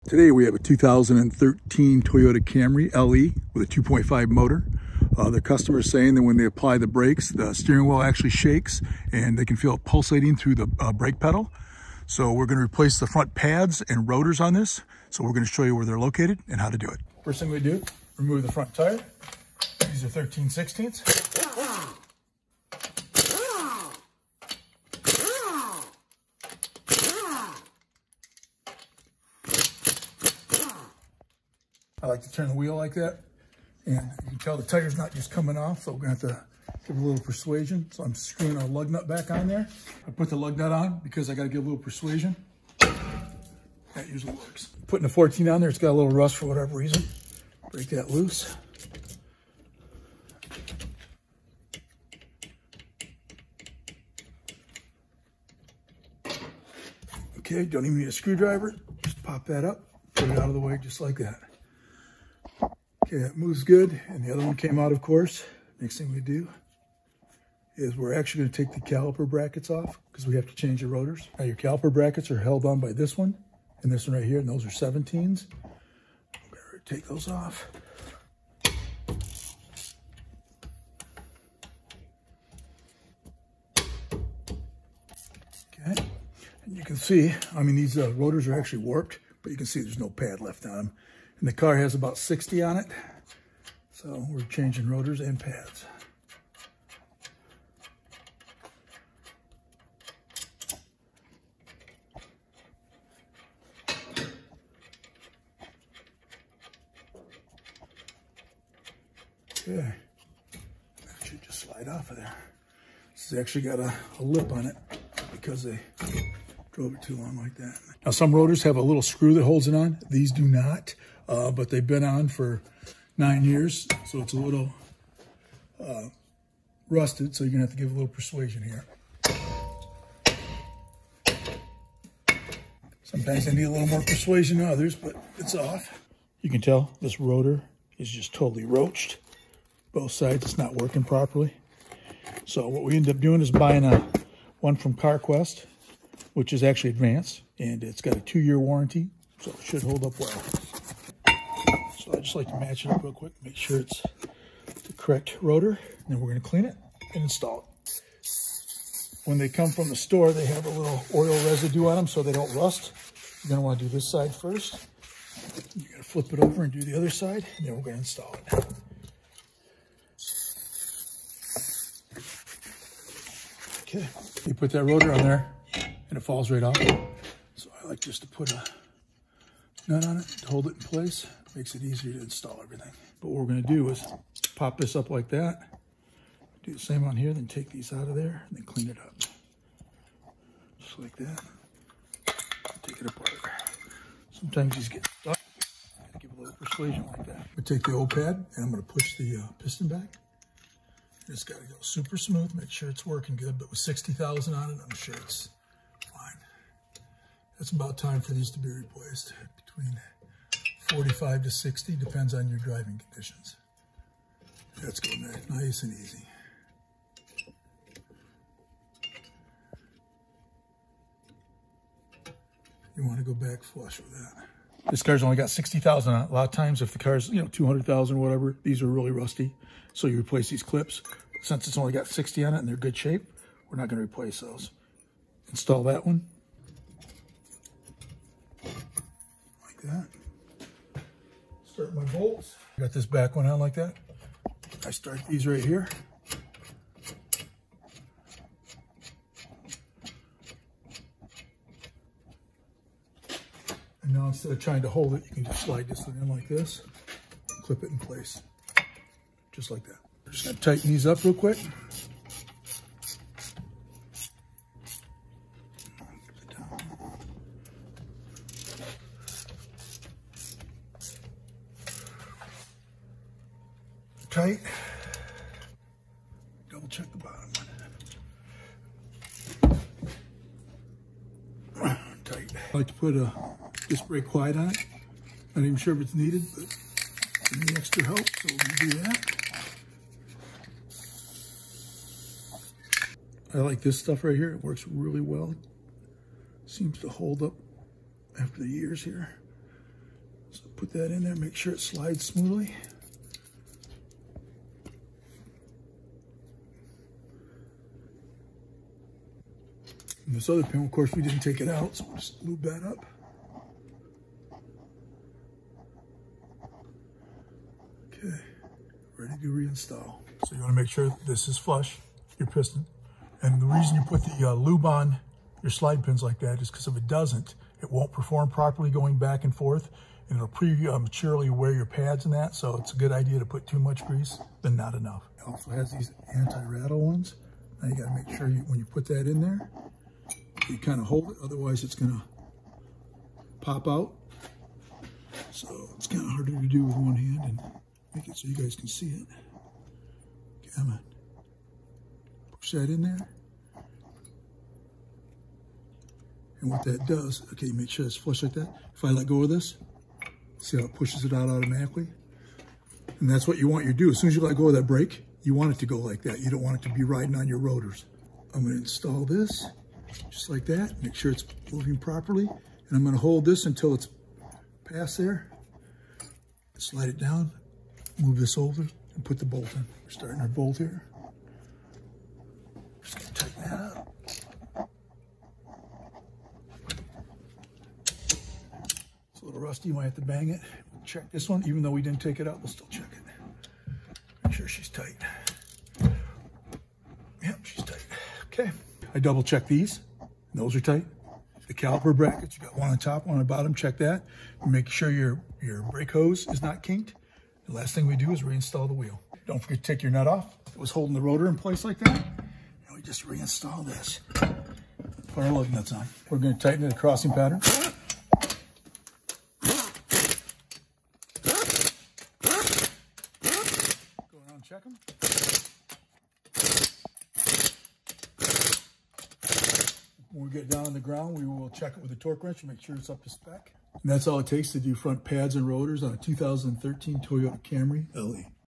Today we have a 2013 Toyota Camry LE with a 2.5 motor. The customer is saying that when they apply the brakes, the steering wheel actually shakes and they can feel it pulsating through the brake pedal. So we're going to replace the front pads and rotors on this. So we're going to show you where they're located and how to do it. First thing we do, remove the front tire. These are 13/16. I like to turn the wheel like that, and you can tell the tire's not just coming off, so we're gonna have to give a little persuasion. So I'm screwing a lug nut back on there. I put the lug nut on because I gotta give a little persuasion. That usually works. Putting the 14 on there, it's got a little rust for whatever reason. Break that loose. Okay, don't even need a screwdriver. Just pop that up, put it out of the way just like that. Okay, that moves good, and the other one came out, of course. Next thing we do is we're actually going to take the caliper brackets off because we have to change the rotors. Now, your caliper brackets are held on by this one and this one right here, and those are 17s. We're going to take those off. Okay, and you can see, I mean, these rotors are actually warped, but you can see there's no pad left on them. And the car has about 60 on it. So we're changing rotors and pads. Okay, that should just slide off of there. This has actually got a lip on it because they drove it too long like that. Now some rotors have a little screw that holds it on. These do not, but they've been on for 9 years, so it's a little rusted, so you're gonna have to give a little persuasion here. Sometimes I need a little more persuasion than others, but it's off. You can tell this rotor is just totally roached. Both sides, it's not working properly. So what we end up doing is buying one from CarQuest, which is actually advanced, and it's got a 2-year warranty, so it should hold up well. So I just like to match it up real quick, make sure it's the correct rotor, and then we're going to clean it and install it. When they come from the store, they have a little oil residue on them so they don't rust. You're going to want to do this side first. You're going to flip it over and do the other side, and then we're going to install it. Okay, you put that rotor on there, and it falls right off. So I like just to put a nut on it to hold it in place. Makes it easier to install everything. But what we're going to do is pop this up like that. Do the same on here, then take these out of there, and then clean it up. Just like that. Take it apart. Sometimes these get stuck. Give a little persuasion like that. We take the old pad, and I'm going to push the piston back. It's got to go super smooth, make sure it's working good, but with 60,000 on it, I'm sure it's fine. It's about time for these to be replaced. Between 45 to 60, depends on your driving conditions. That's going there, nice and easy. You want to go back flush with that. This car's only got 60,000 on it. A lot of times if the car's, 200,000 or whatever, these are really rusty. So you replace these clips. Since it's only got 60 on it and they're good shape, we're not going to replace those. Install that one. Like that. Start my bolts. Got this back one on like that. I start these right here. And now instead of trying to hold it, you can just slide this one in like this, and clip it in place, just like that. We're just gonna tighten these up real quick. Tight. Double check the bottom one. Tight. I like to put a disc brake quiet on it. Not even sure if it's needed, but give me extra help, so we're gonna do that. I like this stuff right here. It works really well. Seems to hold up after the years here. Put that in there, make sure it slides smoothly. And this other pin, of course, we didn't take it out, so we'll just lube that up. Okay, ready to reinstall. So you want to make sure this is flush, your piston. And the reason you put the lube on your slide pins like that is because if it doesn't, it won't perform properly going back and forth, and it'll prematurely wear your pads and that. So it's a good idea to put too much grease than not enough. It also has these anti-rattle ones. Now you got to make sure when you put that in there, you kind of hold it, otherwise it's going to pop out. So it's kind of harder to do with one hand, and make it so you guys can see it. Come on. Push that in there. And what that does, okay, make sure it's flush like that. If I let go of this, see how it pushes it out automatically? And that's what you want you to do. As soon as you let go of that brake, you want it to go like that. You don't want it to be riding on your rotors. I'm going to install this just like that. Make sure it's moving properly. And I'm going to hold this until it's past there. Slide it down, move this over, and put the bolt in. We're starting our bolt here. Just going to tighten that up. It's a little rusty, you might have to bang it. We'll check this one, even though we didn't take it out, we'll still check it. Make sure she's tight. Yep, she's tight. Okay, I double check these. Those are tight. The caliper brackets, you got one on top, one on the bottom, check that. Make sure your brake hose is not kinked. The last thing we do is reinstall the wheel. Don't forget to take your nut off. It was holding the rotor in place like that. And we just reinstall this. Put our lug nuts on. We're going to tighten the crossing pattern. Go around and check them. When we get down on the ground, we will check it with a torque wrench and make sure it's up to spec. And that's all it takes to do front pads and rotors on a 2013 Toyota Camry LE.